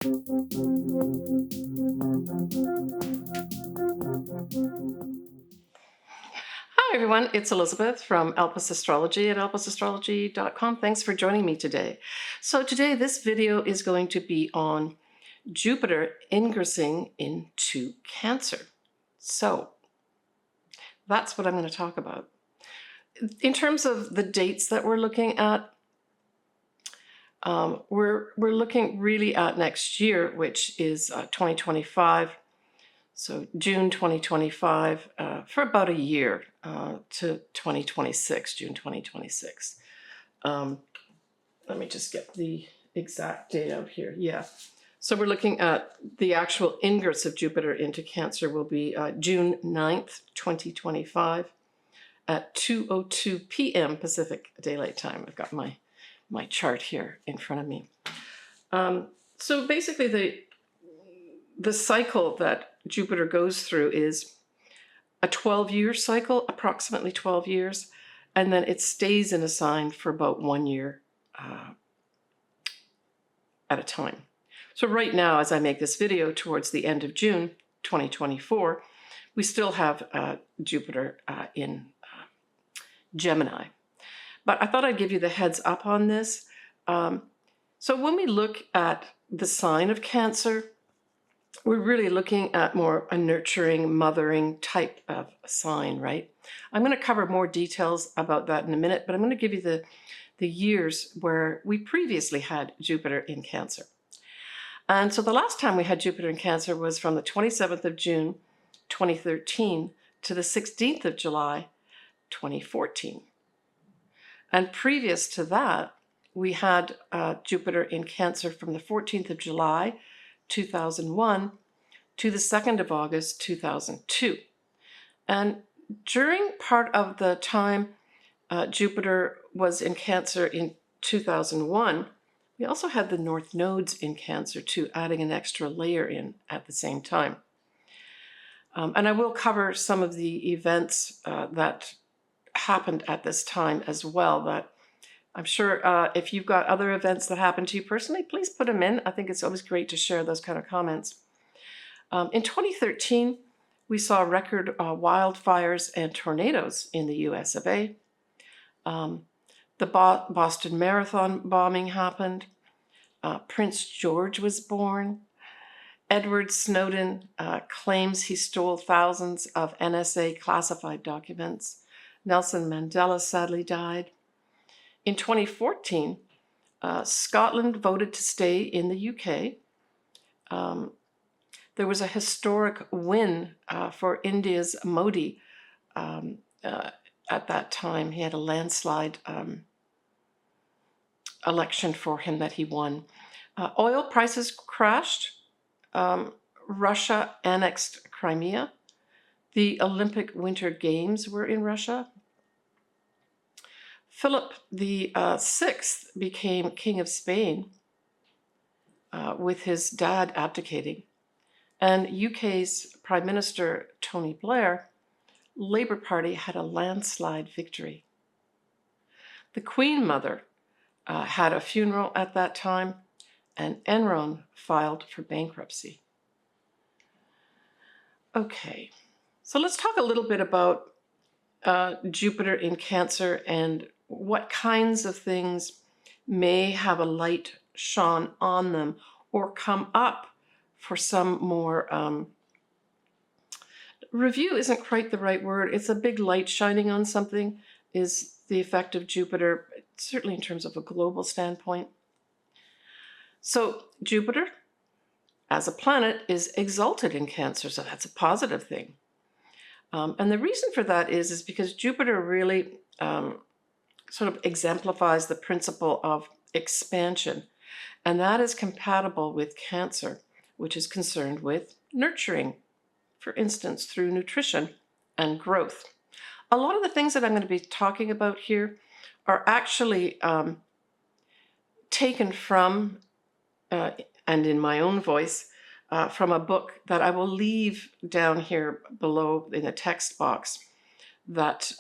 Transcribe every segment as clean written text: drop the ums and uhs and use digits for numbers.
Hi everyone, it's Elizabeth from Elpis Astrology at elpisastrology.com. Thanks for joining me today. So today this video is going to be on Jupiter ingressing into Cancer. So that's what I'm going to talk about. In terms of the dates that we're looking at, we're looking really at next year, which is 2025. So June 2025 for about a year to 2026, June 2026. Let me just get the exact date out here. Yeah. So we're looking at the actual ingress of Jupiter into Cancer will be June 9th, 2025 at 2:02 p.m. Pacific Daylight Time. I've got my chart here in front of me. So basically the cycle that Jupiter goes through is a 12-year cycle, approximately 12 years, and then it stays in a sign for about 1 year at a time. So right now, as I make this video towards the end of June 2024, we still have Jupiter in Gemini. But I thought I'd give you the heads up on this. So when we look at the sign of Cancer, we're really looking at more a nurturing, mothering type of sign, right? I'm going to cover more details about that in a minute, but I'm going to give you the years where we previously had Jupiter in Cancer. And so the last time we had Jupiter in Cancer was from the 27th of June, 2013 to the 16th of July, 2014. And previous to that, we had Jupiter in Cancer from the 14th of July, 2001 to the 2nd of August, 2002. And during part of the time Jupiter was in Cancer in 2001, we also had the North Nodes in Cancer too, adding an extra layer in at the same time. And I will cover some of the events that happened at this time as well, that I'm sure if you've got other events that happened to you personally, please put them in. I think it's always great to share those kind of comments. In 2013, we saw record wildfires and tornadoes in the US of A. The Boston Marathon bombing happened. Prince George was born. Edward Snowden claims he stole thousands of NSA classified documents. Nelson Mandela sadly died. In 2014, Scotland voted to stay in the UK. There was a historic win for India's Modi at that time. He had a landslide election for him that he won. Oil prices crashed. Russia annexed Crimea. The Olympic Winter Games were in Russia. Philip VI became King of Spain with his dad abdicating. And UK's Prime Minister Tony Blair, Labour Party had a landslide victory. The Queen Mother had a funeral at that time, and Enron filed for bankruptcy. Okay, so let's talk a little bit about Jupiter in Cancer and what kinds of things may have a light shone on them or come up for some more review isn't quite the right word. It's a big light shining on something is the effect of Jupiter, certainly in terms of a global standpoint. So Jupiter, as a planet, is exalted in Cancer, so that's a positive thing. And the reason for that is because Jupiter really sort of exemplifies the principle of expansion, and that is compatible with Cancer, which is concerned with nurturing, for instance, through nutrition and growth. A lot of the things that I'm going to be talking about here are actually taken from, and in my own voice, from a book that I will leave down here below in the text box that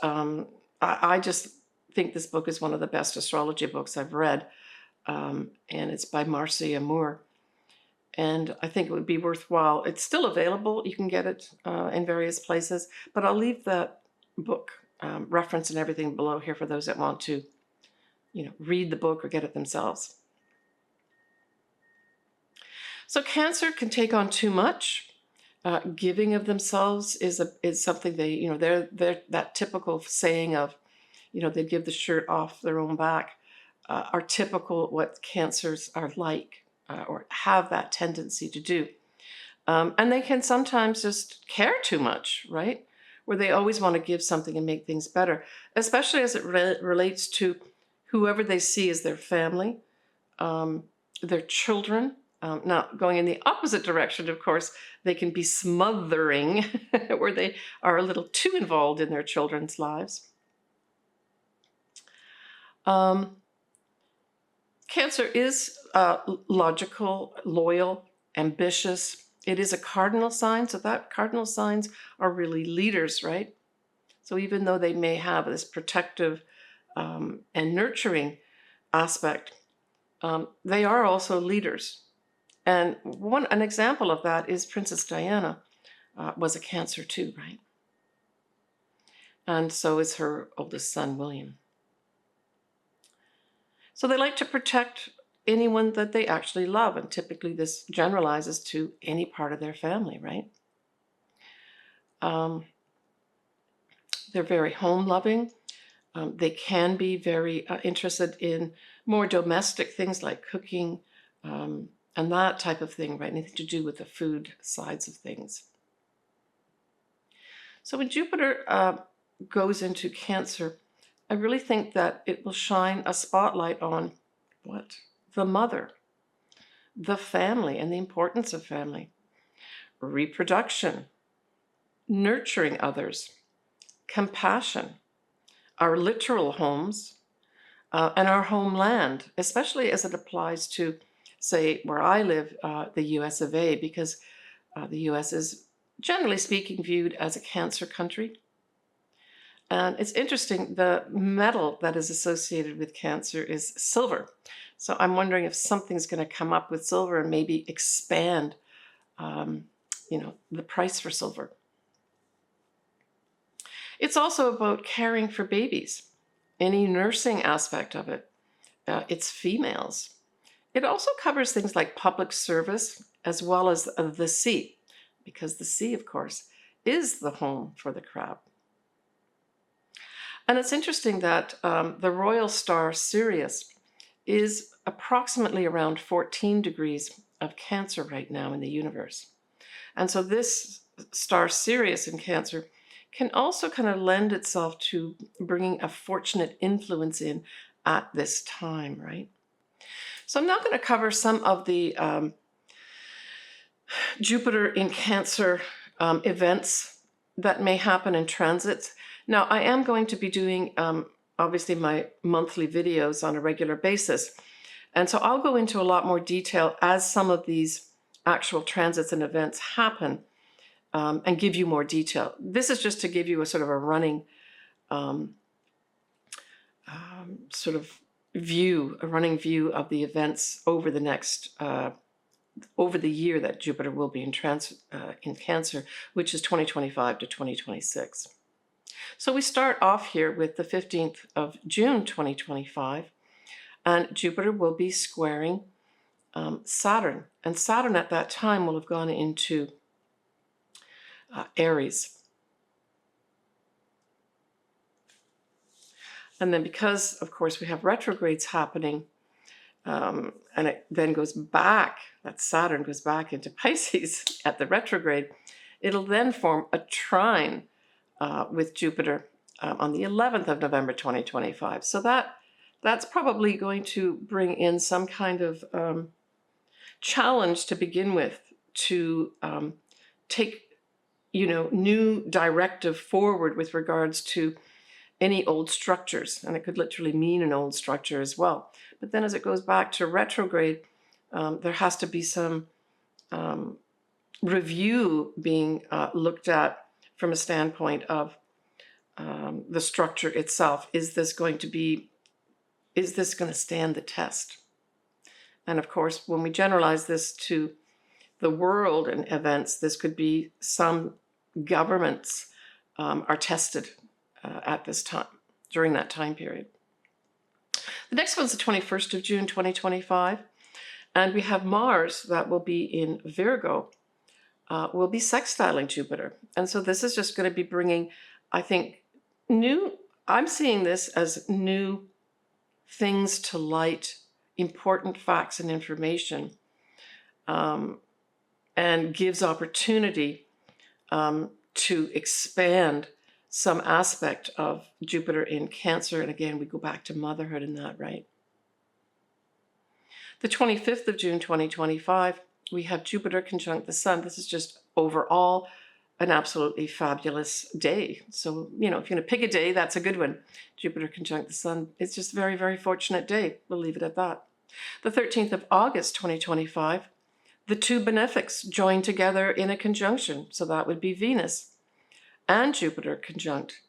I just think this book is one of the best astrology books I've read, and it's by Marcia Moore. And I think it would be worthwhile. It's still available. You can get it in various places, but I'll leave that book reference and everything below here for those that want to, read the book or get it themselves. So Cancer can take on too much. Giving of themselves is something they're that typical saying of, they give the shirt off their own back, are typical what Cancers are like. Or have that tendency to do. And they can sometimes just care too much, right? Where they always want to give something and make things better, especially as it relates to whoever they see as their family, their children. Now, going in the opposite direction, of course, they can be smothering, where they are a little too involved in their children's lives. Cancer is logical, loyal, ambitious. It is a cardinal sign, so that cardinal signs are really leaders, right? So even though they may have this protective and nurturing aspect, they are also leaders. And an example of that is Princess Diana was a Cancer too, right? And so is her oldest son, William. So they like to protect anyone that they actually love, and typically this generalizes to any part of their family, right? They're very home-loving. They can be very interested in more domestic things like cooking and that type of thing, right? Anything to do with the food sides of things. So when Jupiter goes into Cancer, I really think that it will shine a spotlight on what? The mother, the family, and the importance of family, reproduction, nurturing others, compassion, our literal homes, and our homeland, especially as it applies to, say, where I live, the US of A, because the US is, generally speaking, viewed as a Cancer country. And it's interesting, the metal that is associated with Cancer is silver. So I'm wondering if something's going to come up with silver and maybe expand, the price for silver. It's also about caring for babies, any nursing aspect of it. It's females. It also covers things like public service as well as the sea, because the sea, of course, is the home for the crab. And it's interesting that the royal star Sirius is approximately around 14 degrees of Cancer right now in the universe. And so this star Sirius in Cancer can also kind of lend itself to bringing a fortunate influence in at this time, right? So I'm now going to cover some of the Jupiter in Cancer events that may happen in transits. Now, I am going to be doing, obviously, my monthly videos on a regular basis. And so I'll go into a lot more detail as some of these actual transits and events happen and give you more detail. This is just to give you a sort of a running sort of view, a running view of the events over the next, over the year that Jupiter will be in Cancer, which is 2025 to 2026. So we start off here with the 15th of June, 2025, and Jupiter will be squaring Saturn. And Saturn at that time will have gone into Aries. And then because, of course, we have retrogrades happening, and it then goes back, that Saturn goes back into Pisces at the retrograde, it'll then form a trine with Jupiter on the 11th of November 2025. So that's probably going to bring in some kind of challenge to begin with to take new directive forward with regards to any old structures, and it could literally mean an old structure as well. But then as it goes back to retrograde, there has to be some review being looked at from a standpoint of the structure itself. Is this going to stand the test? And of course, when we generalize this to the world and events. This could be some governments are tested at this time, during that time period. The next one's the 21st of June, 2025. And we have Mars that will be in Virgo, will be sextiling Jupiter. And so this is just going to be bringing, I think, I'm seeing this as new things to light, important facts and information, and gives opportunity to expand some aspect of Jupiter in Cancer. And again, we go back to motherhood in that, right? The 25th of June, 2025, we have Jupiter conjunct the Sun. This is just overall an absolutely fabulous day. So, if you're going to pick a day, that's a good one. Jupiter conjunct the Sun. It's just a very, very fortunate day. We'll leave it at that. The 13th of August, 2025, the two benefics join together in a conjunction. So that would be Venus and Jupiter conjunct.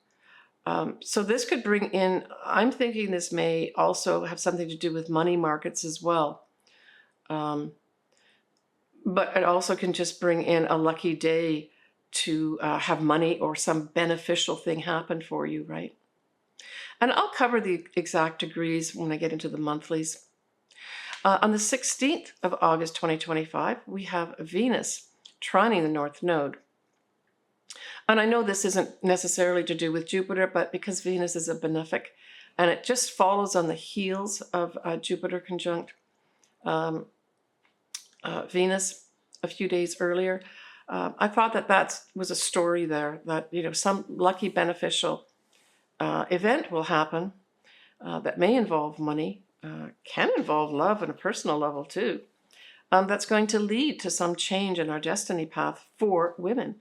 So this could bring in, I'm thinking this may also have something to do with money markets as well. But it also can just bring in a lucky day to have money or some beneficial thing happen for you, right? And I'll cover the exact degrees when I get into the monthlies. On the 16th of August, 2025, we have Venus trining the North Node. And I know this isn't necessarily to do with Jupiter, but because Venus is a benefic, and it just follows on the heels of Jupiter conjunct Venus a few days earlier, I thought that was a story there, that some lucky beneficial event will happen that may involve money, can involve love on a personal level too, that's going to lead to some change in our destiny path for women.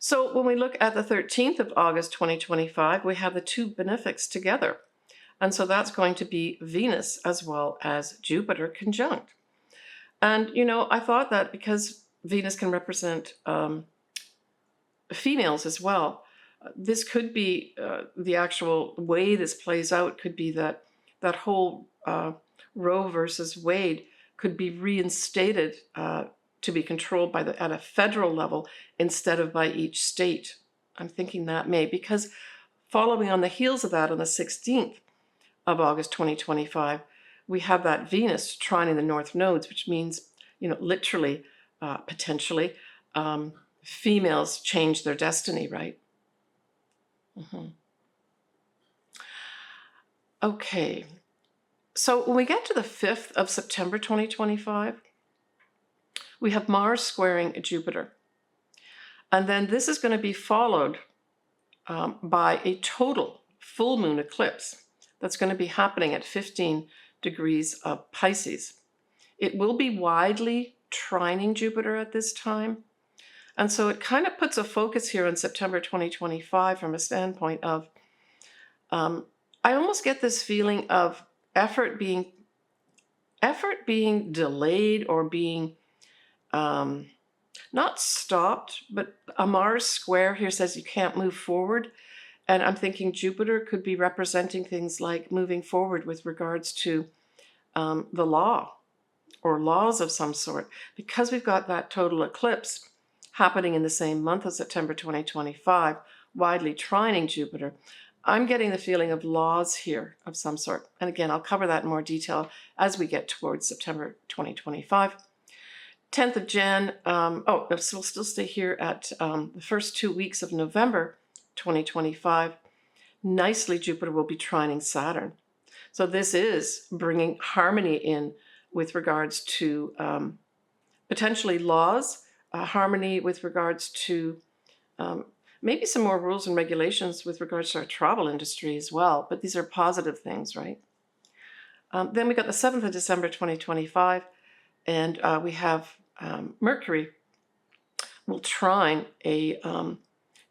So when we look at the 13th of August, 2025, we have the two benefics together. And so that's going to be Venus as well as Jupiter conjunct. And, I thought that because Venus can represent females as well, this could be the actual way this plays out could be that whole Roe versus Wade could be reinstated to be controlled at a federal level instead of by each state. I'm thinking that may, because following on the heels of that on the 16th of August 2025, we have that Venus trining the North Nodes, which means, literally, potentially, females change their destiny, right? Okay. So when we get to the 5th of September 2025, we have Mars squaring Jupiter. And then this is going to be followed by a total full moon eclipse that's going to be happening at 15 degrees of Pisces. It will be widely trining Jupiter at this time. And so it kind of puts a focus here on September 2025 from a standpoint of, I almost get this feeling of effort being delayed or being not stopped, but a Mars square here says you can't move forward. And I'm thinking Jupiter could be representing things like moving forward with regards to the law or laws of some sort. Because we've got that total eclipse happening in the same month of September 2025, widely trining Jupiter, I'm getting the feeling of laws here of some sort. And again, I'll cover that in more detail as we get towards September 2025. 10th of Jan, so we'll still stay here at the first 2 weeks of November 2025. Nicely, Jupiter will be trining Saturn. So this is bringing harmony in with regards to potentially laws, harmony with regards to maybe some more rules and regulations with regards to our travel industry as well. But these are positive things, right? Then we got the 7th of December 2025. And we have Mercury will trine a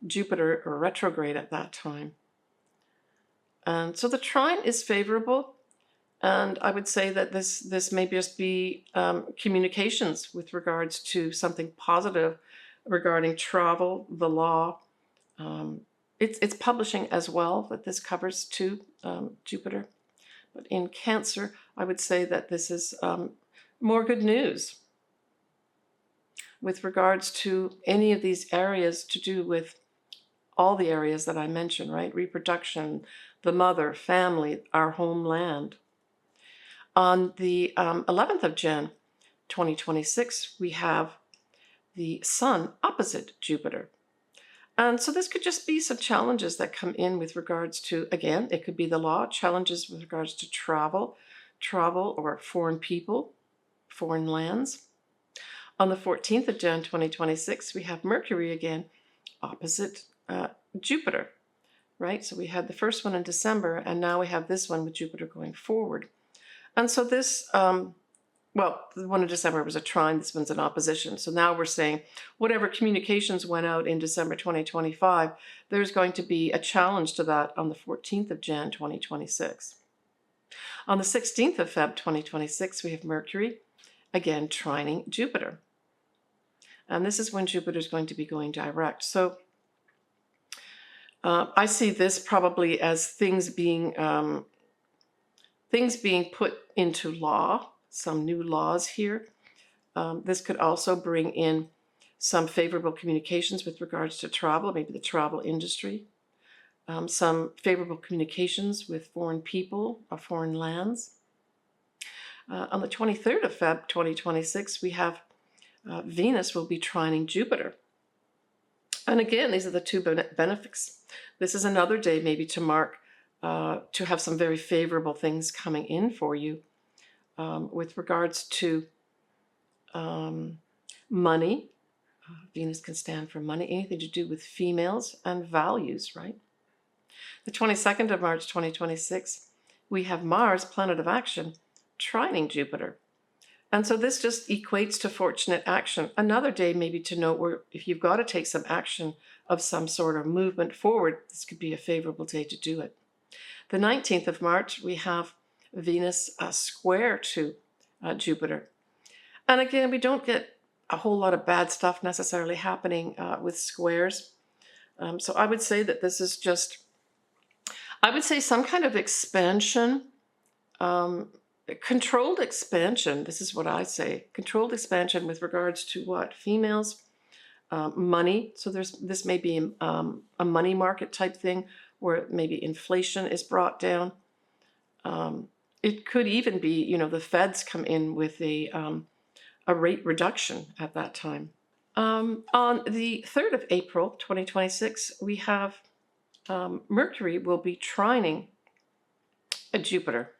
Jupiter or retrograde at that time. And so the trine is favorable. And I would say that this may just be communications with regards to something positive regarding travel, the law. It's publishing as well that this covers too, Jupiter. But in Cancer, I would say that this is more good news. with regards to any of these areas to do with all the areas that I mentioned, right? Reproduction, the mother, family, our homeland. On the 11th of Jan, 2026, we have the Sun opposite Jupiter. And so this could just be some challenges that come in with regards to, again, it could be the law, challenges with regards to travel or foreign people, foreign lands. On the 14th of Jan, 2026, we have Mercury again opposite Jupiter, right? So we had the first one in December, and now we have this one with Jupiter going forward. And so this, well, the one in December was a trine, this one's an opposition. So now we're saying whatever communications went out in December 2025, there's going to be a challenge to that on the 14th of Jan 2026. On the 16th of Feb 2026, we have Mercury, again trining Jupiter. And this is when Jupiter is going to be going direct. So I see this probably as things being put into law, some new laws here. This could also bring in some favorable communications with regards to travel, maybe the travel industry, some favorable communications with foreign people or foreign lands. On the 23rd of Feb 2026, we have Venus will be trining Jupiter. And again, these are the two benefics. This is another day maybe to mark, to have some very favorable things coming in for you with regards to money. Venus can stand for money, anything to do with females and values, right? The 22nd of March 2026, we have Mars, planet of action, trining Jupiter. And so this just equates to fortunate action. Another day maybe to note where if you've got to take some action of some sort of movement forward, this could be a favorable day to do it. The 19th of March, we have Venus square to Jupiter. And again, we don't get a whole lot of bad stuff necessarily happening with squares. So I would say that this is just, I would say some kind of expansion, controlled expansion. This is what I say, controlled expansion with regards to what? Females, money. So this may be a money market type thing where maybe inflation is brought down. It could even be, the feds come in with a rate reduction at that time. On the 3rd of April, 2026, we have Mercury will be trining Jupiter.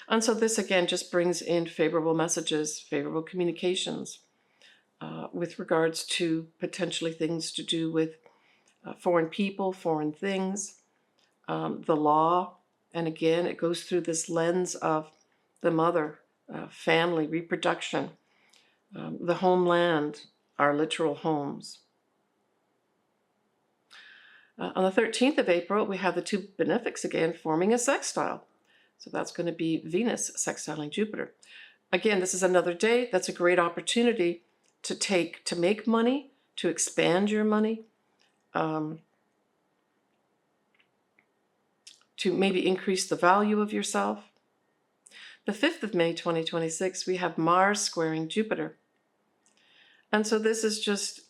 And so this again just brings in favorable messages, favorable communications with regards to potentially things to do with foreign people, foreign things, the law. And again, it goes through this lens of the mother, family, reproduction, the homeland, our literal homes. On the 13th of April, we have the two benefics again forming a sextile. So that's going to be Venus sextiling Jupiter. Again, this is another day. That's a great opportunity to make money, to expand your money, to maybe increase the value of yourself. The 5th of May, 2026, we have Mars squaring Jupiter. And so this is just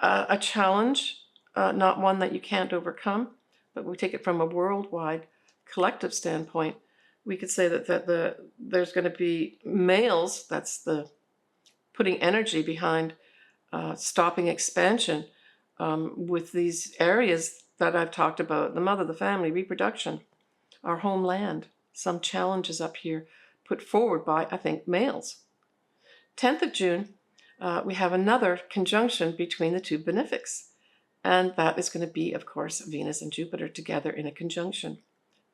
a challenge, not one that you can't overcome, but we take it from a worldwide collective standpoint. We could say that there's going to be males, that's the putting energy behind stopping expansion with these areas that I've talked about, the mother, the family, reproduction, our homeland, some challenges up here put forward by, I think, males. 10th of June, we have another conjunction between the two benefics. And that is going to be, of course, Venus and Jupiter together in a conjunction.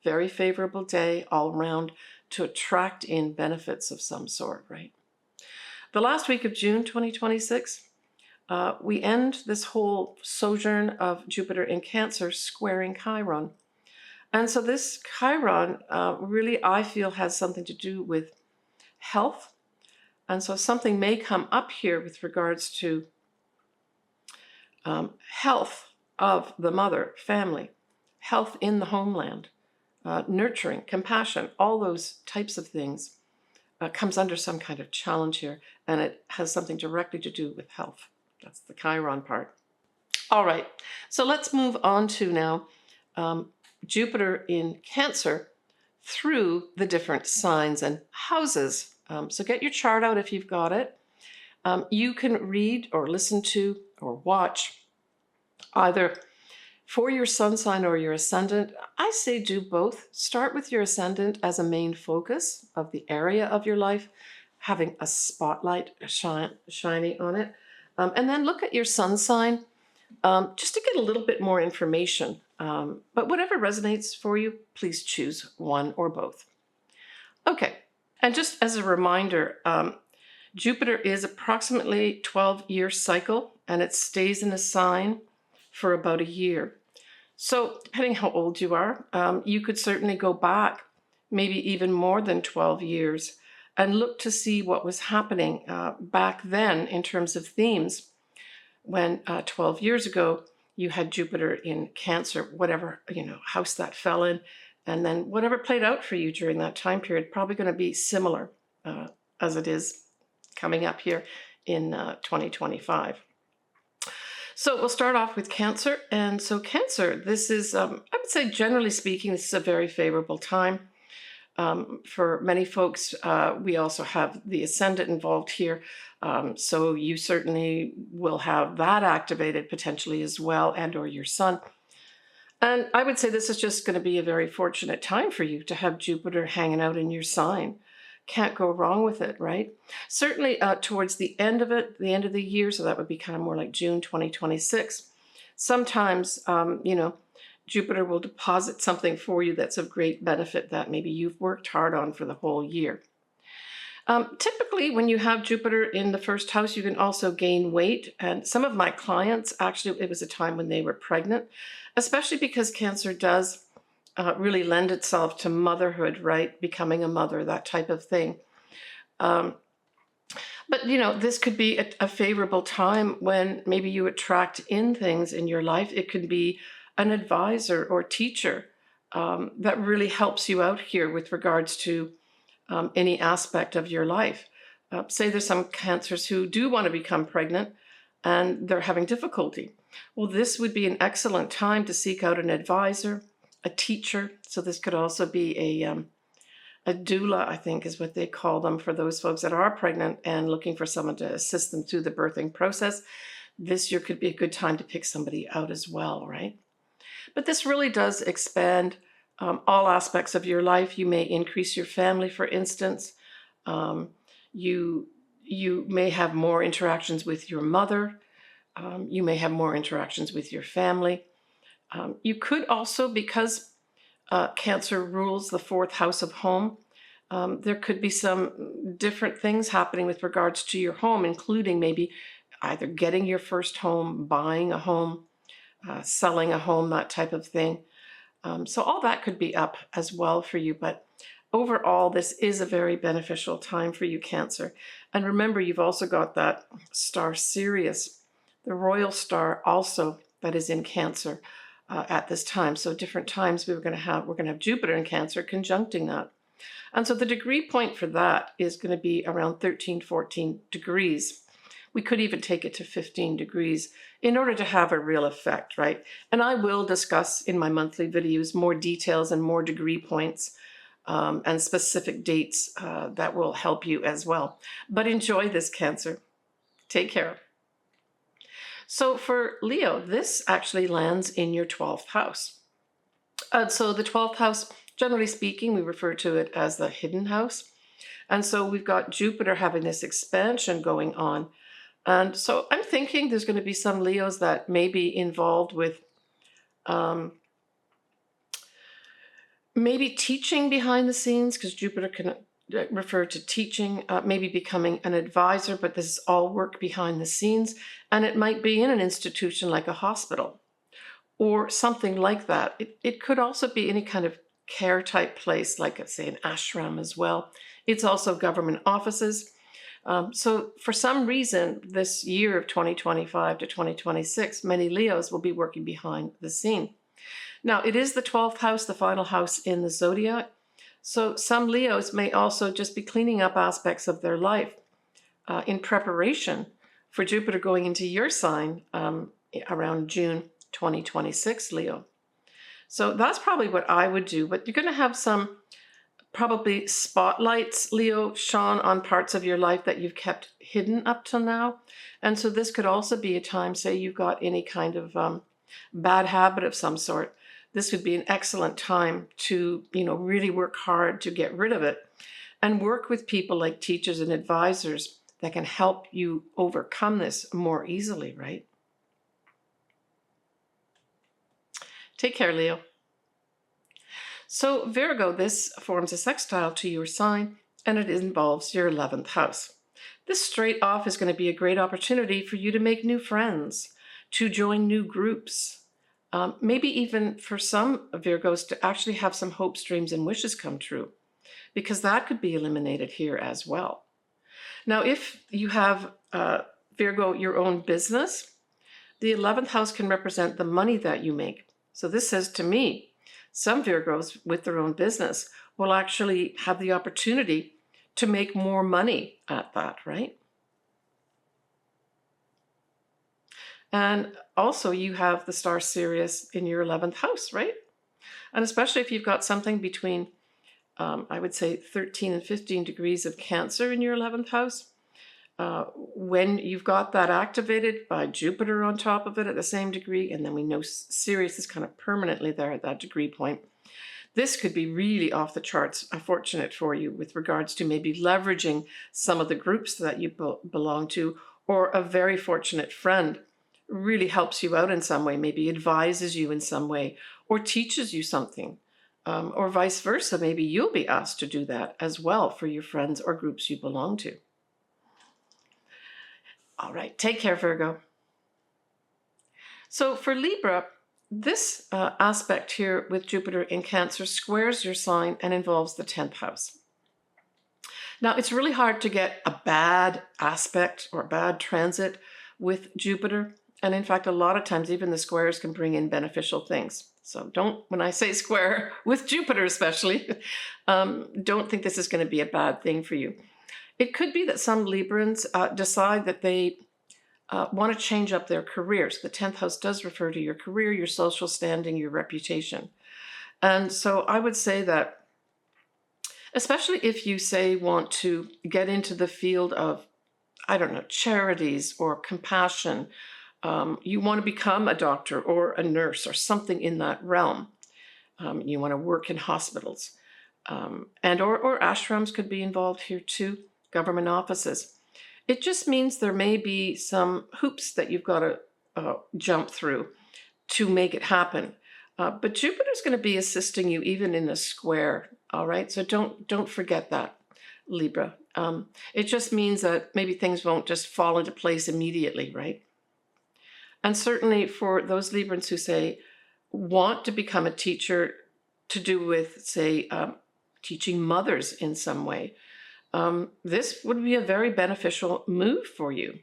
Very favorable day all around to attract in benefits of some sort, right? The last week of June 2026, we end this whole sojourn of Jupiter in Cancer squaring Chiron. And so this Chiron really, I feel, has something to do with health. And so something may come up here with regards to health of the mother, family, health in the homeland, nurturing, compassion, all those types of things comes under some kind of challenge here, and it has something directly to do with health. That's the Chiron part. All right, so let's move on to now Jupiter in Cancer through the different signs and houses. So get your chart out if you've got it. You can read or listen to or watch either for your sun sign or your ascendant. I say do both. Start with your ascendant as a main focus of the area of your life, having a spotlight shining on it. And then look at your sun sign just to get a little bit more information. But whatever resonates for you, please choose one or both. Okay, and just as a reminder, Jupiter is approximately 12-year cycle, and it stays in a sign for about a year. So depending how old you are, you could certainly go back maybe even more than 12 years and look to see what was happening back then in terms of themes when 12 years ago you had Jupiter in Cancer, whatever house that fell in, and then whatever played out for you during that time period, probably going to be similar as it is coming up here in 2025. So we'll start off with Cancer. And so Cancer, this is, I would say generally speaking, this is a very favorable time. For many folks, we also have the ascendant involved here. So you certainly will have that activated potentially as well, and or your sun. And I would say this is just going to be a very fortunate time for you to have Jupiter hanging out in your sign. Can't go wrong with it, right? Certainly towards the end of it, the end of the year, so that would be kind of more like June 2026. Sometimes, Jupiter will deposit something for you that's of great benefit that maybe you've worked hard on for the whole year. Typically, when you have Jupiter in the first house, you can also gain weight. And some of my clients, actually, it was a time when they were pregnant, especially because Cancer does really lend itself to motherhood, right? Becoming a mother, that type of thing. But, this could be a favorable time when maybe you attract in things in your life. It could be an advisor or teacher that really helps you out here with regards to any aspect of your life. Say there's some Cancers who do want to become pregnant and they're having difficulty. Well, this would be an excellent time to seek out an advisor, a teacher. So this could also be a doula, I think is what they call them, for those folks that are pregnant and looking for someone to assist them through the birthing process. This year could be a good time to pick somebody out as well, right? But this really does expand all aspects of your life. You may increase your family, for instance. You may have more interactions with your mother. You may have more interactions with your family. You could also, because Cancer rules the fourth house of home, there could be some different things happening with regards to your home, including maybe either getting your first home, buying a home, selling a home, that type of thing. So all that could be up as well for you. But overall, this is a very beneficial time for you, Cancer. And remember, you've also got that star Sirius, the royal star also that is in Cancer at this time. So different times we're going to have Jupiter in Cancer conjuncting that. And so the degree point for that is going to be around 13, 14 degrees. We could even take it to 15 degrees in order to have a real effect, right? And I will discuss in my monthly videos more details and more degree points and specific dates that will help you as well. But enjoy this, Cancer. Take care. So for Leo, this actually lands in your 12th house. So the 12th house, generally speaking, we refer to it as the hidden house. And so we've got Jupiter having this expansion going on. And so I'm thinking there's going to be some Leos that may be involved with maybe teaching behind the scenes, because Jupiter can refer to teaching, maybe becoming an advisor, but this is all work behind the scenes. And it might be in an institution like a hospital or something like that. It could also be any kind of care type place, like say an ashram as well. It's also government offices. So for some reason, this year of 2025 to 2026, many Leos will be working behind the scene. Now, it is the 12th house, the final house in the zodiac. So some Leos may also just be cleaning up aspects of their life in preparation for Jupiter going into your sign around June 2026, Leo. So that's probably what I would do, but you're going to have some probably spotlights, Leo, shone on parts of your life that you've kept hidden up till now. And so this could also be a time, say you've got any kind of bad habit of some sort. This would be an excellent time to, really work hard to get rid of it and work with people like teachers and advisors that can help you overcome this more easily, right? Take care, Leo. So Virgo, this forms a sextile to your sign, and it involves your 11th house. This straight off is going to be a great opportunity for you to make new friends, to join new groups, maybe even for some Virgos to actually have some hopes, dreams, and wishes come true, because that could be eliminated here as well. Now, if you have, Virgo, your own business, the 11th house can represent the money that you make. So this says to me, some Virgos with their own business will actually have the opportunity to make more money at that, right? And also you have the star Sirius in your 11th house, right? And especially if you've got something between, I would say 13 and 15 degrees of Cancer in your 11th house, when you've got that activated by Jupiter on top of it at the same degree, and then we know Sirius is kind of permanently there at that degree point, this could be really off the charts fortunate for you with regards to maybe leveraging some of the groups that you belong to, or a very fortunate friend really helps you out in some way, maybe advises you in some way, or teaches you something, or vice versa. Maybe you'll be asked to do that as well for your friends or groups you belong to. All right, take care, Virgo. So for Libra, this aspect here with Jupiter in Cancer squares your sign and involves the 10th house. Now, it's really hard to get a bad aspect or a bad transit with Jupiter. And in fact, a lot of times, even the squares can bring in beneficial things. So when I say square with Jupiter especially, don't think this is going to be a bad thing for you. It could be that some Librans decide that they want to change up their careers. The 10th house does refer to your career, your social standing, your reputation. And so I would say that, especially if you say want to get into the field of, I don't know, charities or compassion, you want to become a doctor or a nurse or something in that realm. You want to work in hospitals, and or ashrams could be involved here too, government offices. It just means there may be some hoops that you've got to jump through to make it happen. But Jupiter's going to be assisting you even in a square. All right, so don't forget that, Libra. It just means that maybe things won't just fall into place immediately, right? And certainly for those Librans who say want to become a teacher, to do with, say, teaching mothers in some way, this would be a very beneficial move for you.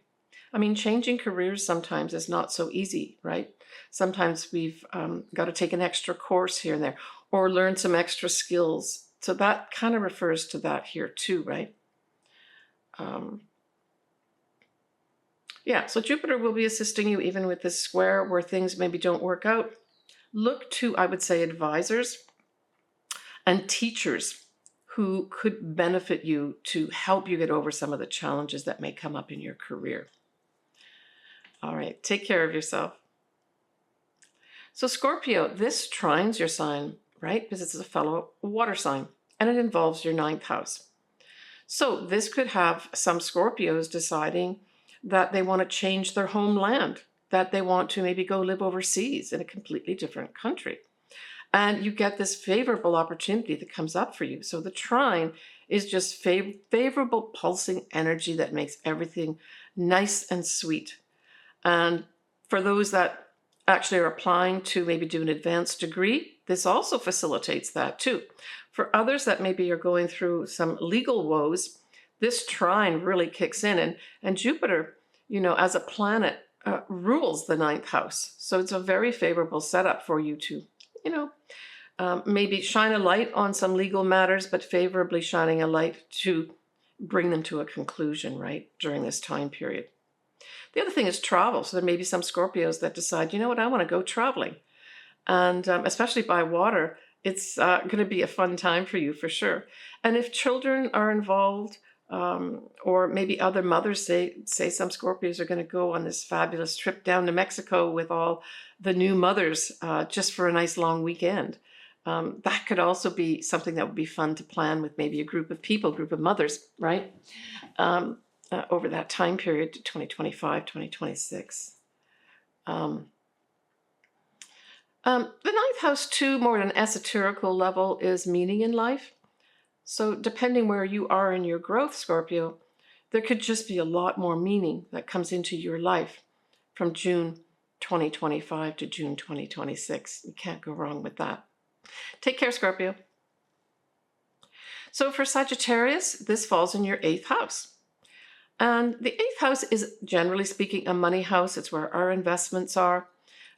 I mean, changing careers sometimes is not so easy, right? Sometimes we've got to take an extra course here and there, or learn some extra skills. So that kind of refers to that here too, right? Yeah, so Jupiter will be assisting you even with this square where things maybe don't work out. Look to, I would say, advisors and teachers who could benefit you to help you get over some of the challenges that may come up in your career. All right, take care of yourself. So Scorpio, this trines your sign, right? Because it's a fellow water sign, and it involves your 9th house. So this could have some Scorpios deciding that they want to change their homeland, that they want to maybe go live overseas in a completely different country. And you get this favorable opportunity that comes up for you. So the trine is just favorable pulsing energy that makes everything nice and sweet. And for those that actually are applying to maybe do an advanced degree, this also facilitates that too. For others that maybe are going through some legal woes, this trine really kicks in. And Jupiter, as a planet, rules the 9th house. So it's a very favorable setup for you to, Maybe shine a light on some legal matters, but favorably shining a light to bring them to a conclusion, right, during this time period. The other thing is travel. So there may be some Scorpios that decide, you know what, I want to go traveling. And especially by water, it's going to be a fun time for you for sure. And if children are involved, or maybe other mothers, say some Scorpios are going to go on this fabulous trip down to Mexico with all the new mothers just for a nice long weekend. That could also be something that would be fun to plan with maybe a group of people, group of mothers, right? Over that time period to 2025, 2026. The ninth house, too, more at an esoterical level, is meaning in life. So depending where you are in your growth, Scorpio, there could just be a lot more meaning that comes into your life from June 2025 to June 2026. You can't go wrong with that. Take care, Scorpio. So for Sagittarius, this falls in your 8th house. And the 8th house is, generally speaking, a money house. It's where our investments are,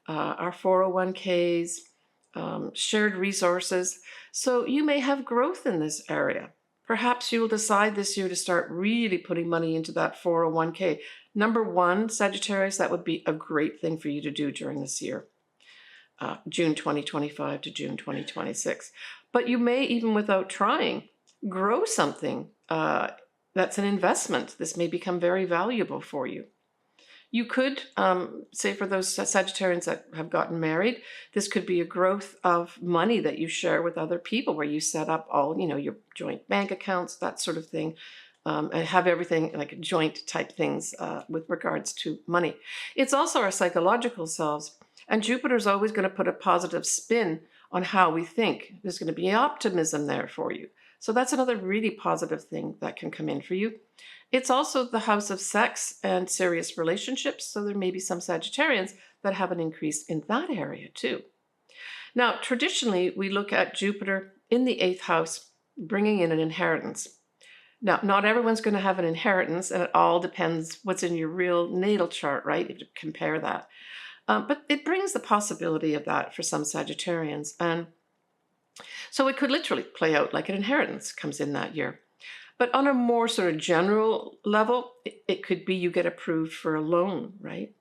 our 401ks, shared resources. So you may have growth in this area. Perhaps you'll decide this year to start really putting money into that 401k. Number one, Sagittarius, that would be a great thing for you to do during this year, June 2025 to June 2026. But you may, even without trying, grow something that's an investment. This may become very valuable for you. You could, say for those Sagittarians that have gotten married, this could be a growth of money that you share with other people, where you set up all, your joint bank accounts, that sort of thing, and have everything like joint type things with regards to money. It's also our psychological selves, and Jupiter is always going to put a positive spin on how we think. There's going to be optimism there for you. So that's another really positive thing that can come in for you. It's also the house of sex and serious relationships, so there may be some Sagittarians that have an increase in that area too. Now, traditionally, we look at Jupiter in the 8th house, bringing in an inheritance. Now, not everyone's going to have an inheritance, and it all depends what's in your real natal chart, right? If you compare that. But it brings the possibility of that for some Sagittarians. And so it could literally play out like an inheritance comes in that year. But on a more sort of general level, it could be you get approved for a loan, right?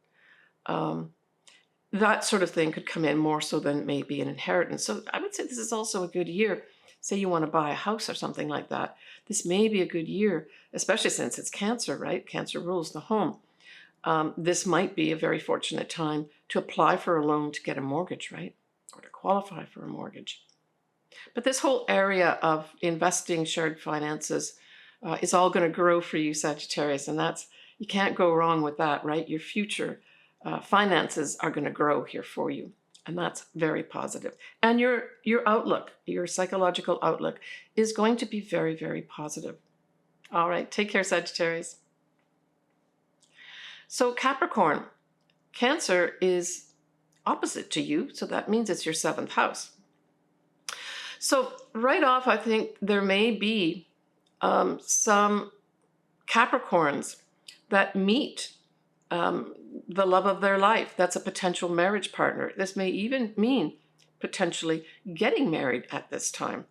That sort of thing could come in more so than maybe an inheritance. So I would say this is also a good year. Say you want to buy a house or something like that. This may be a good year, especially since it's Cancer, right? Cancer rules the home. This might be a very fortunate time to apply for a loan to get a mortgage, right? Or to qualify for a mortgage. But this whole area of investing, shared finances, is all going to grow for you, Sagittarius, and you can't go wrong with that, right? Your future finances are going to grow here for you, and that's very positive. And your outlook, your psychological outlook, is going to be very, very positive. All right, take care, Sagittarius. So Capricorn, Cancer is opposite to you, so that means it's your 7th house. So right off, I think there may be some Capricorns that meet the love of their life. That's a potential marriage partner. This may even mean potentially getting married at this time.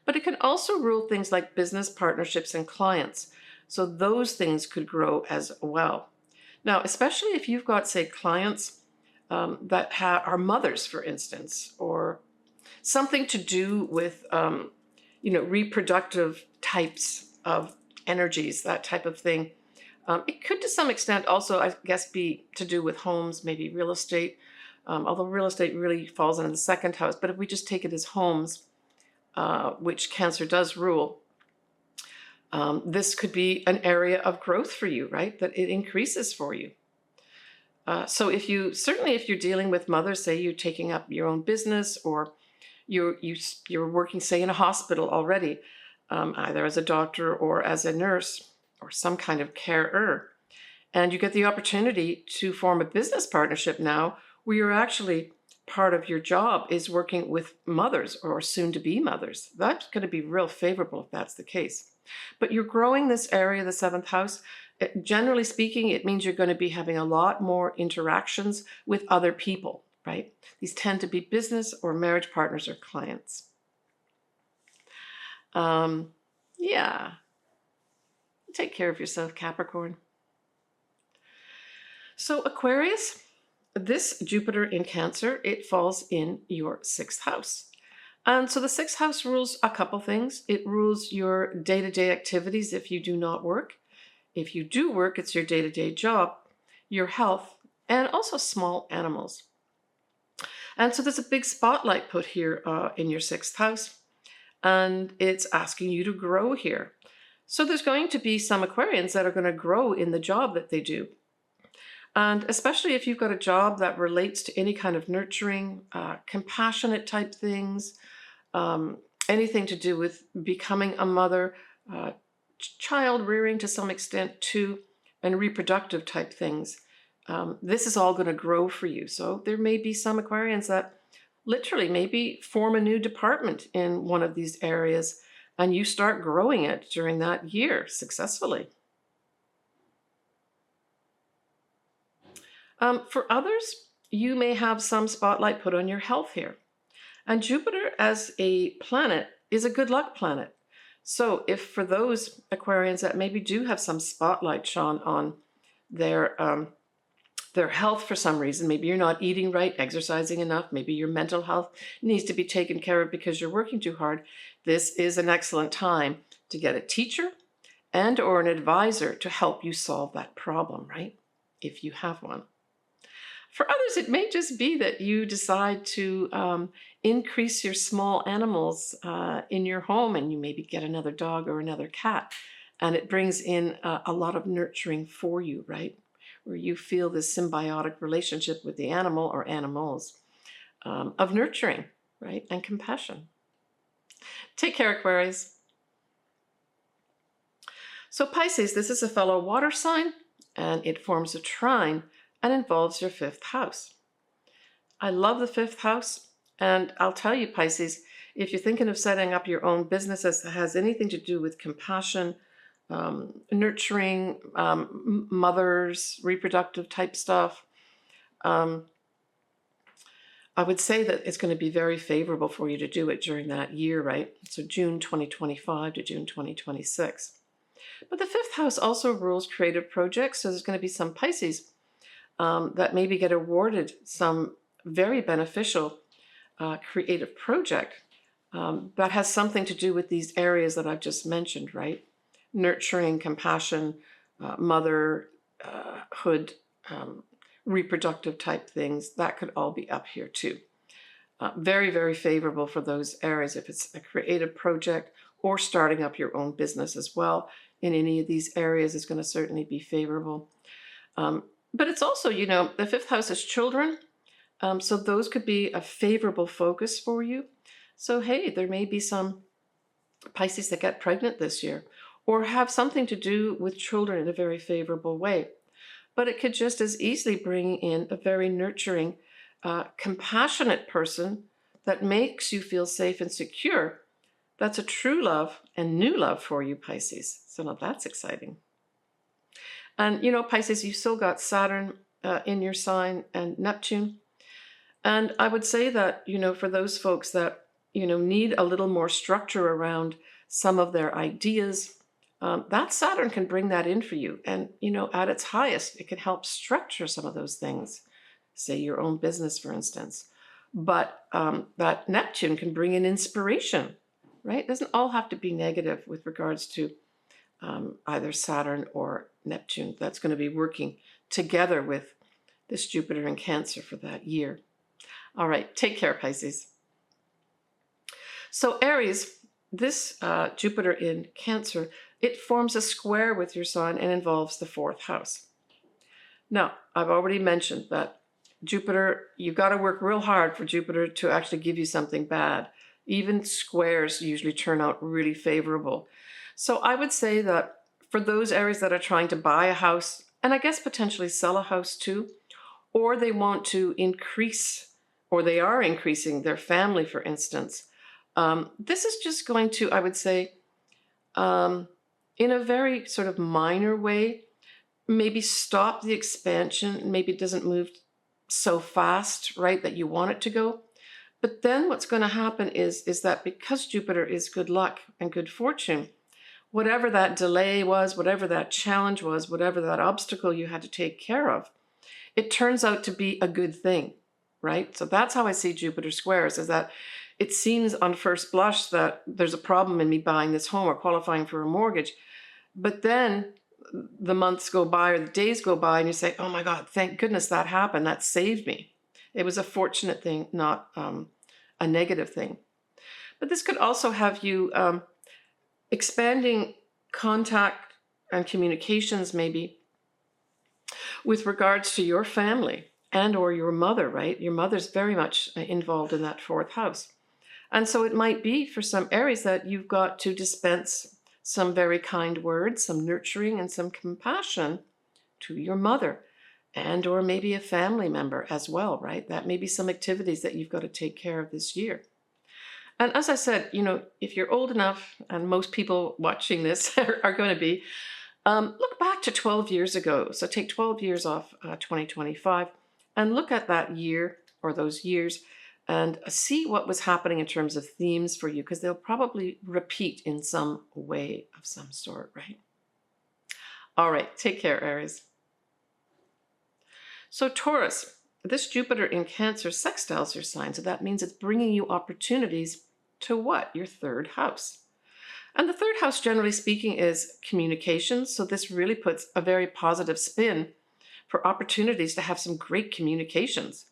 But it can also rule things like business partnerships and clients. So those things could grow as well. Now, especially if you've got, say, clients that are mothers, for instance, or something to do with, reproductive types of energies, that type of thing. It could, to some extent, also, I guess, be to do with homes, maybe real estate, although real estate really falls into the 2nd house. But if we just take it as homes, which Cancer does rule, this could be an area of growth for you, right? That it increases for you. So if you're dealing with mothers, say you're taking up your own business, or you're working, say, in a hospital already, either as a doctor or as a nurse or some kind of carer, and you get the opportunity to form a business partnership now, where you're actually, part of your job is working with mothers or soon to be mothers. That's going to be real favorable if that's the case. But you're growing this area, the 7th house. Generally speaking, it means you're going to be having a lot more interactions with other people, right? These tend to be business or marriage partners or clients. Yeah. Take care of yourself, Capricorn. So Aquarius, this Jupiter in Cancer, it falls in your 6th house. And so the 6th house rules a couple things. It rules your day-to-day activities if you do not work. If you do work, it's your day-to-day job, your health, and also small animals. And so there's a big spotlight put here in your 6th house, and it's asking you to grow here. So there's going to be some Aquarians that are going to grow in the job that they do. And especially if you've got a job that relates to any kind of nurturing, compassionate type things, anything to do with becoming a mother, child rearing to some extent too, and reproductive type things. This is all going to grow for you. So there may be some Aquarians that literally maybe form a new department in one of these areas, and you start growing it during that year successfully. For others, you may have some spotlight put on your health here. And Jupiter as a planet is a good luck planet. So if for those Aquarians that maybe do have some spotlight shone on their health for some reason, maybe you're not eating right, exercising enough, maybe your mental health needs to be taken care of because you're working too hard, this is an excellent time to get a teacher and or an advisor to help you solve that problem, right? If you have one. For others, it may just be that you decide to increase your small animals in your home, and you maybe get another dog or another cat, and it brings in a lot of nurturing for you, right? Where you feel this symbiotic relationship with the animal or animals of nurturing, right? And compassion. Take care, Aquarius. So Pisces, this is a fellow water sign, and it forms a trine and involves your 5th house. I love the 5th house, and I'll tell you, Pisces, if you're thinking of setting up your own business that has anything to do with compassion, nurturing, mothers, reproductive type stuff, I would say that it's going to be very favorable for you to do it during that year, right? So June 2025 to June 2026. But the 5th house also rules creative projects, so there's going to be some Pisces that maybe get awarded some very beneficial creative project that has something to do with these areas that I've just mentioned, right? Nurturing, compassion, motherhood, reproductive type things, that could all be up here too. Very, very favorable for those areas if it's a creative project or starting up your own business as well. In any of these areas is going to certainly be favorable. But it's also, the 5th house is children. So those could be a favorable focus for you. So, hey, there may be some Pisces that get pregnant this year or have something to do with children in a very favorable way. But it could just as easily bring in a very nurturing, compassionate person that makes you feel safe and secure. That's a true love and new love for you, Pisces. So now that's exciting. And, Pisces, you've still got Saturn in your sign and Neptune. And I would say that, for those folks that, need a little more structure around some of their ideas, that Saturn can bring that in for you. And, at its highest, it can help structure some of those things, say your own business, for instance. But that Neptune can bring in inspiration, right? It doesn't all have to be negative with regards to either Saturn or Neptune. That's going to be working together with this Jupiter in Cancer for that year. All right, take care, Pisces. So Aries, this Jupiter in Cancer, it forms a square with your sign and involves the 4th house. Now, I've already mentioned that Jupiter, you've got to work real hard for Jupiter to actually give you something bad. Even squares usually turn out really favorable. So I would say that for those Aries that are trying to buy a house, and I guess potentially sell a house too, or they want to increase, or they are increasing their family, for instance, this is just going to, I would say, in a very sort of minor way, maybe stop the expansion, maybe it doesn't move so fast, right, that you want it to go. But then what's going to happen is that because Jupiter is good luck and good fortune, whatever that delay was, whatever that challenge was, whatever that obstacle you had to take care of, it turns out to be a good thing, right? So that's how I see Jupiter squares, is that it seems on first blush that there's a problem in me buying this home or qualifying for a mortgage. But then the months go by or the days go by and you say, oh my God, thank goodness that happened. That saved me. It was a fortunate thing, not a negative thing. But this could also have you expanding contact and communications maybe with regards to your family and or your mother, right? Your mother's very much involved in that fourth house. And so it might be for some Aries that you've got to dispense some very kind words, some nurturing and some compassion to your mother and or maybe a family member as well, right? That may be some activities that you've got to take care of this year. And as I said, if you're old enough, and most people watching this are going to be, look back to 12 years ago. So take 12 years off 2025 and look at that year or those years and see what was happening in terms of themes for you, because they'll probably repeat in some way of some sort, right? All right, take care, Aries. So Taurus, this Jupiter in Cancer sextiles your sign, so that means it's bringing you opportunities to what? Your third house. And the third house, generally speaking, is communications, so this really puts a very positive spin for opportunities to have some great communications.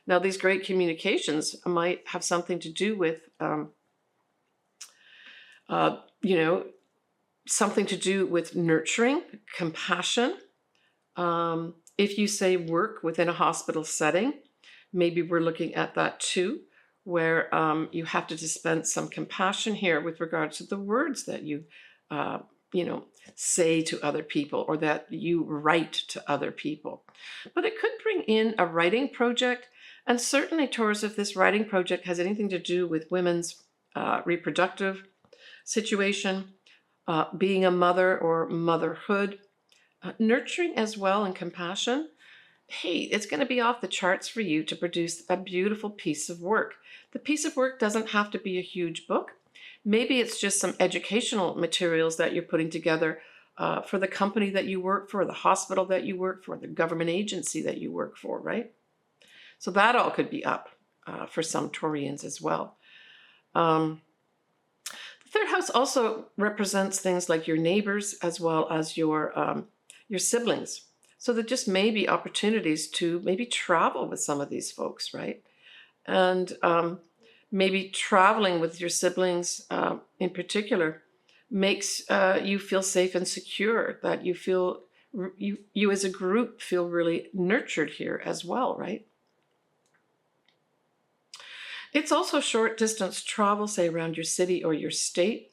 Now, these great communications might have something to do with, something to do with nurturing, compassion. If you say work within a hospital setting, maybe we're looking at that too, where you have to dispense some compassion here with regards to the words that you, say to other people or that you write to other people. But it could bring in a writing project. And certainly, Taurus, if this writing project has anything to do with women's reproductive situation, being a mother or motherhood, nurturing as well and compassion, hey, it's going to be off the charts for you to produce a beautiful piece of work. The piece of work doesn't have to be a huge book. Maybe it's just some educational materials that you're putting together for the company that you work for, the hospital that you work for, the government agency that you work for, right? So that all could be up for some Taurians as well. The third house also represents things like your neighbors as well as your siblings. So there just may be opportunities to maybe travel with some of these folks, right? And maybe traveling with your siblings in particular makes you feel safe and secure, that you feel, you as a group feel really nurtured here as well, right? It's also short distance travel, say around your city or your state.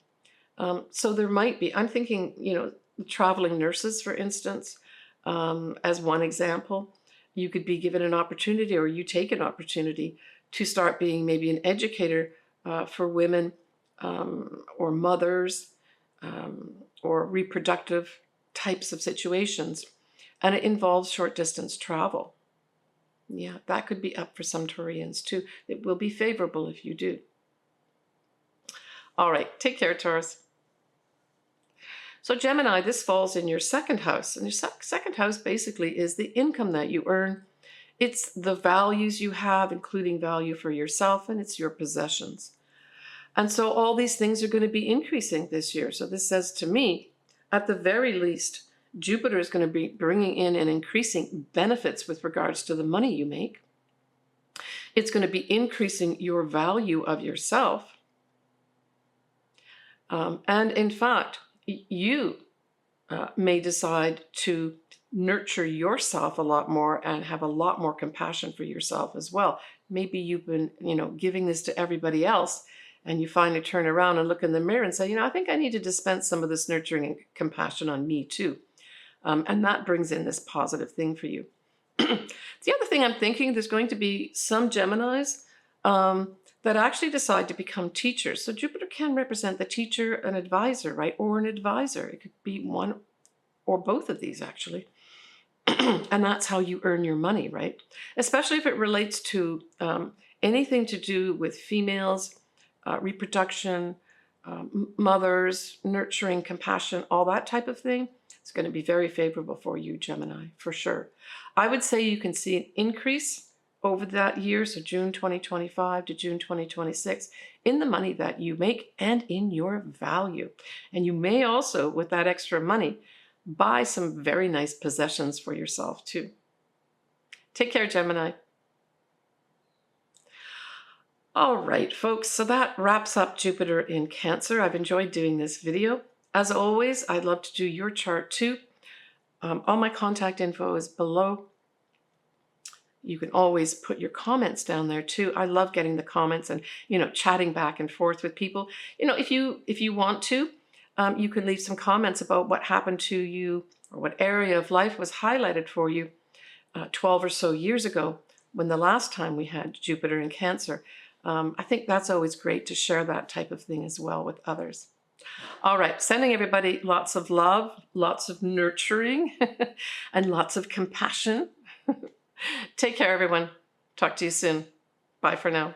So there might be, I'm thinking, traveling nurses, for instance, as one example. You could be given an opportunity, or you take an opportunity to start being maybe an educator for women or mothers or reproductive types of situations. And it involves short distance travel. Yeah, that could be up for some Taurians too. It will be favorable if you do. All right, take care, Taurus. So Gemini, this falls in your second house. And your second house basically is the income that you earn. It's the values you have, including value for yourself, and it's your possessions. And so all these things are going to be increasing this year. So this says to me, at the very least, Jupiter is going to be bringing in and increasing benefits with regards to the money you make. It's going to be increasing your value of yourself. And in fact, you may decide to nurture yourself a lot more and have a lot more compassion for yourself as well. Maybe you've been, giving this to everybody else, and you finally turn around and look in the mirror and say, I think I need to dispense some of this nurturing and compassion on me too. And that brings in this positive thing for you. The other thing I'm thinking, there's going to be some Geminis that actually decide to become teachers. So Jupiter can represent the teacher, an advisor, right? Or an advisor. It could be one or both of these, actually. And that's how you earn your money, right? Especially if it relates to anything to do with females, reproduction, mothers, nurturing, compassion, all that type of thing. It's going to be very favorable for you, Gemini, for sure. I would say you can see an increase over that year, so June 2025 to June 2026, in the money that you make and in your value. And you may also, with that extra money, buy some very nice possessions for yourself too. Take care, Gemini. All right, folks, so that wraps up Jupiter in Cancer. I've enjoyed doing this video. As always, I'd love to do your chart too. All my contact info is below. You can always put your comments down there too. I love getting the comments and, chatting back and forth with people. If you want to, you can leave some comments about what happened to you or what area of life was highlighted for you 12 or so years ago when the last time we had Jupiter in Cancer. I think that's always great to share that type of thing as well with others. All right, sending everybody lots of love, lots of nurturing, and lots of compassion. Take care, everyone. Talk to you soon. Bye for now.